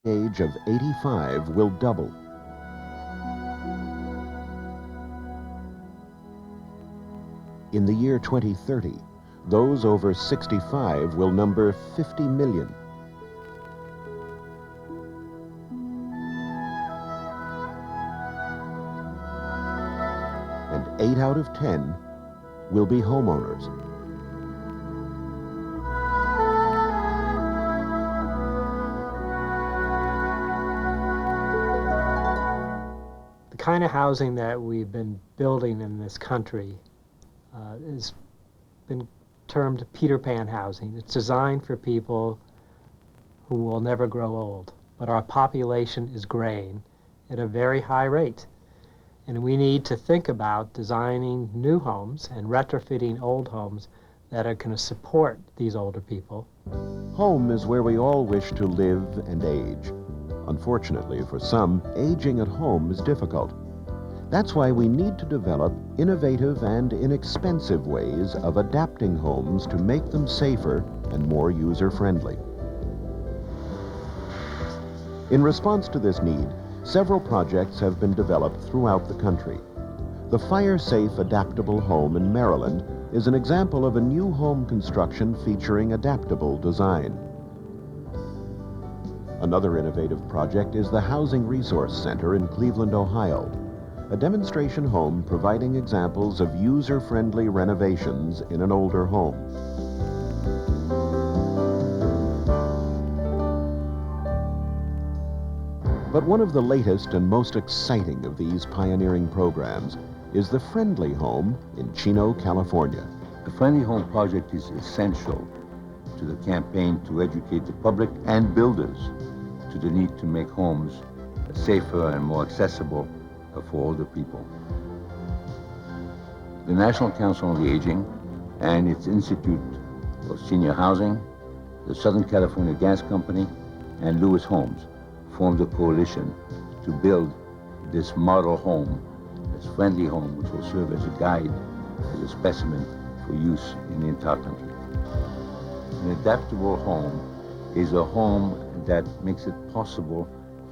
Age of 85 will double. In the year 2030, those over 65 will number 50 million. And 8 out of 10 will be homeowners. The kind of housing that we've been building in this country has been termed Peter Pan housing. It's designed for people who will never grow old, but our population is graying at a very high rate. And we need to think about designing new homes and retrofitting old homes that are going to support these older people. Home is where we all wish to live and age. Unfortunately, for some, aging at home is difficult. That's why we need to develop innovative and inexpensive ways of adapting homes to make them safer and more user-friendly. In response to this need, several projects have been developed throughout the country. The Fire-Safe Adaptable Home in Maryland is an example of a new home construction featuring adaptable design. Another innovative project is the Housing Resource Center in Cleveland, Ohio, a demonstration home providing examples of user-friendly renovations in an older home. But one of the latest and most exciting of these pioneering programs is the Friendly Home in Chino, California. The Friendly Home project is essential to the campaign to educate the public and builders to the need to make homes safer and more accessible for older people. The National Council on the Aging and its Institute of Senior Housing, the Southern California Gas Company, and Lewis Homes formed a coalition to build this model home, this friendly home, which will serve as a guide, as a specimen for use in the entire country. An adaptable home is a home that makes it possible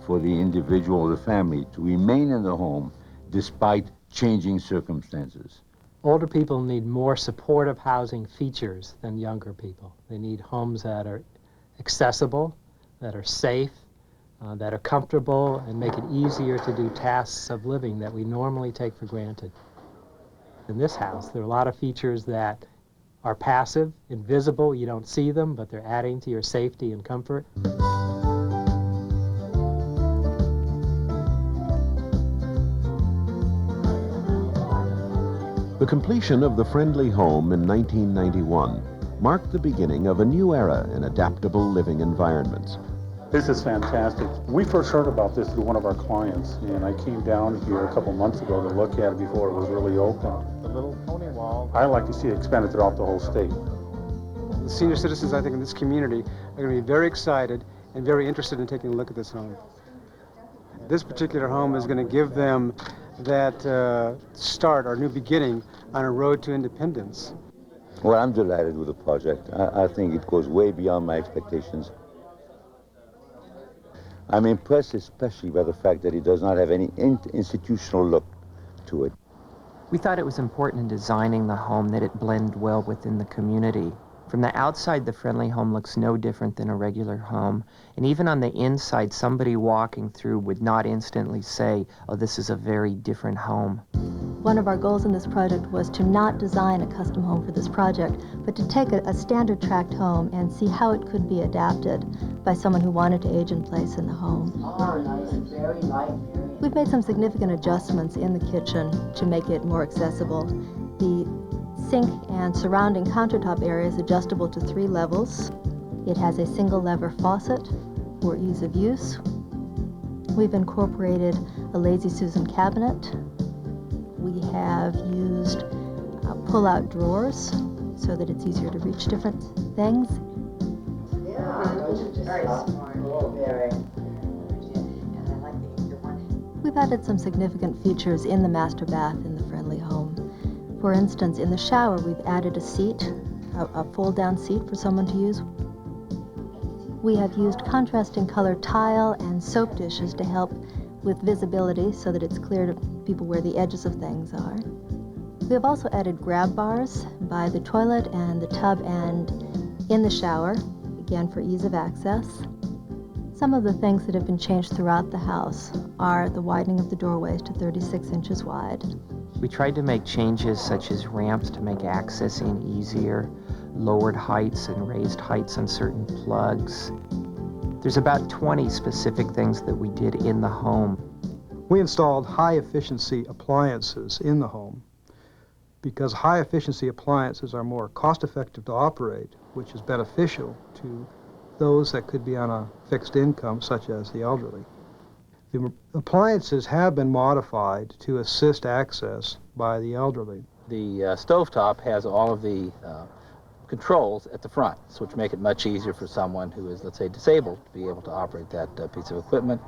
for the individual or the family to remain in the home despite changing circumstances. Older people need more supportive housing features than younger people. They need homes that are accessible, that are safe, that are comfortable, and make it easier to do tasks of living that we normally take for granted. In this house, there are a lot of features that are passive, invisible, you don't see them, but they're adding to your safety and comfort. The completion of the Friendly Home in 1991 marked the beginning of a new era in adaptable living environments. This is fantastic. We first heard about this through one of our clients, and I came down here a couple months ago to look at it before it was really open. The little pony wall. I like to see it expanded throughout the whole state. The senior citizens, I think, in this community are going to be very excited and very interested in taking a look at this home. This particular home is going to give them that start or new beginning on a road to independence. Well, I'm delighted with the project. I think it goes way beyond my expectations. I'm impressed especially by the fact that it does not have any institutional look to it. We thought it was important in designing the home that it blend well within the community. From the outside, the Friendly Home looks no different than a regular home. And even on the inside, somebody walking through would not instantly say, oh, this is a very different home. One of our goals in this project was to not design a custom home for this project, but to take a standard tract home and see how it could be adapted by someone who wanted to age in place in the home. Oh, nice, very light. We've made some significant adjustments in the kitchen to make it more accessible. The sink and surrounding countertop area is adjustable to 3 levels. It has a single lever faucet for ease of use. We've incorporated a Lazy Susan cabinet. We have used pull-out drawers so that it's easier to reach different things. Yeah, those are just very smart. Very. And I like the one. We've added some significant features in the master bath in the Friendly Home. For instance, in the shower, we've added a seat, a fold-down seat for someone to use. We have used contrasting colored tile and soap dishes to help with visibility so that it's clear to people where the edges of things are. We have also added grab bars by the toilet and the tub and in the shower, again for ease of access. Some of the things that have been changed throughout the house are the widening of the doorways to 36 inches wide. We tried to make changes such as ramps to make accessing easier, lowered heights and raised heights on certain plugs. There's about 20 specific things that we did in the home. We installed high-efficiency appliances in the home because high-efficiency appliances are more cost-effective to operate, which is beneficial to those that could be on a fixed income, such as the elderly. The appliances have been modified to assist access by the elderly. The stovetop has all of the controls at the front, which make it much easier for someone who is, let's say, disabled to be able to operate that piece of equipment.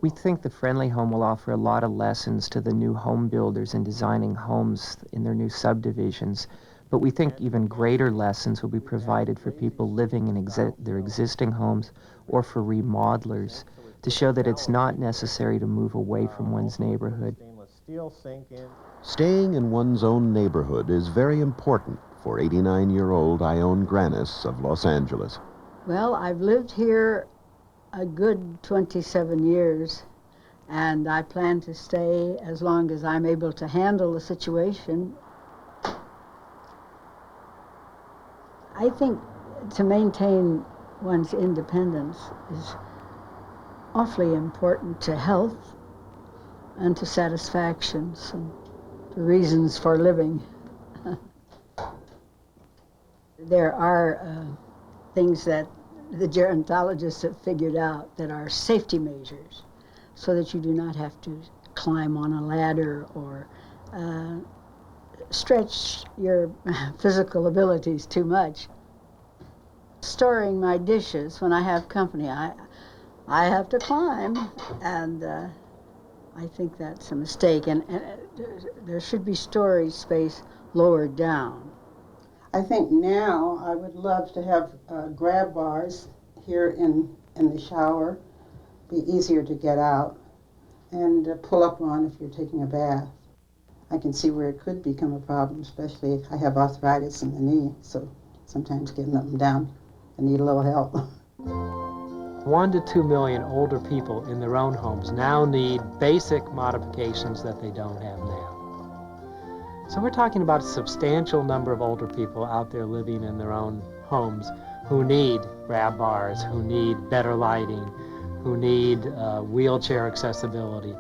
We think the Friendly Home will offer a lot of lessons to the new home builders in designing homes in their new subdivisions, but we think even greater lessons will be provided for people living in their existing homes or for remodelers to show that it's not necessary to move away from one's neighborhood. Staying in one's own neighborhood is very important for 89-year-old Ione Granis of Los Angeles. Well, I've lived here a good 27 years, and I plan to stay as long as I'm able to handle the situation. I think to maintain one's independence is awfully important to health and to satisfactions and to reasons for living. There are things that the gerontologists have figured out that are safety measures so that you do not have to climb on a ladder or stretch your physical abilities too much. Storing my dishes when I have company, I have to climb, and I think that's a mistake, and there should be storage space lower down. I think now I would love to have grab bars here in the shower, be easier to get out and pull up on if you're taking a bath. I can see where it could become a problem, especially if I have arthritis in the knee, so sometimes getting up and down, I need a little help. 1 to 2 million older people in their own homes now need basic modifications that they don't have now. So we're talking about a substantial number of older people out there living in their own homes who need grab bars, who need better lighting, who need wheelchair accessibility.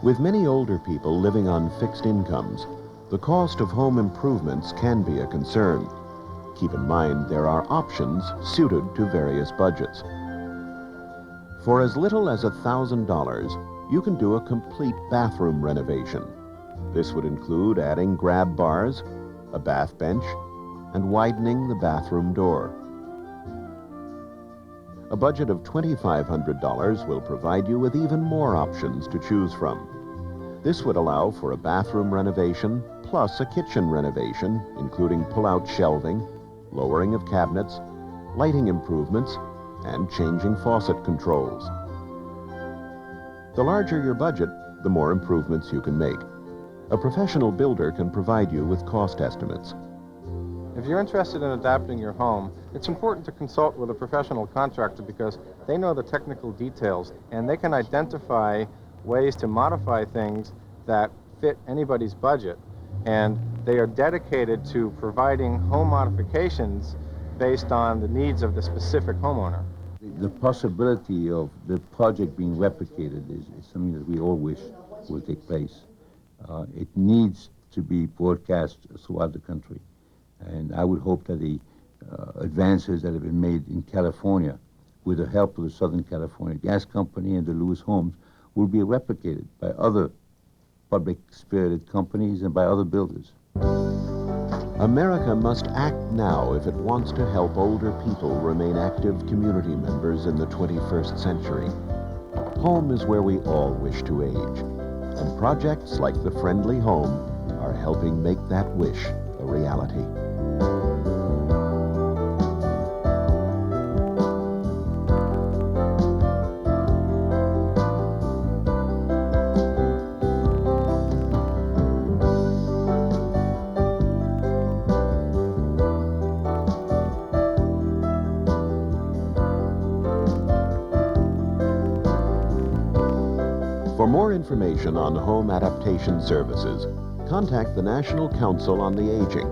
With many older people living on fixed incomes, the cost of home improvements can be a concern. Keep in mind there are options suited to various budgets. For as little as $1,000, you can do a complete bathroom renovation. This would include adding grab bars, a bath bench, and widening the bathroom door. A budget of $2,500 will provide you with even more options to choose from. This would allow for a bathroom renovation plus a kitchen renovation, including pull-out shelving, lowering of cabinets, lighting improvements, and changing faucet controls. The larger your budget, the more improvements you can make. A professional builder can provide you with cost estimates. If you're interested in adapting your home, it's important to consult with a professional contractor because they know the technical details and they can identify ways to modify things that fit anybody's budget. And they are dedicated to providing home modifications based on the needs of the specific homeowner. The possibility of the project being replicated is something that we all wish will take place. It needs to be broadcast throughout the country. And I would hope that the advances that have been made in California with the help of the Southern California Gas Company and the Lewis Homes will be replicated by other public-spirited companies and by other builders. America must act now if it wants to help older people remain active community members in the 21st century. Home is where we all wish to age, and projects like the Friendly Home are helping make that wish a reality. information on home adaptation services, contact the National Council on the Aging.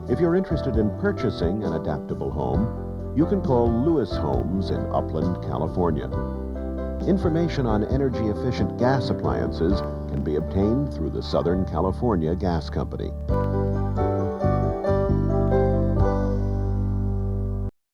If you're interested in purchasing an adaptable home, you can call Lewis Homes in Upland, California. Information on energy-efficient gas appliances can be obtained through the Southern California Gas Company.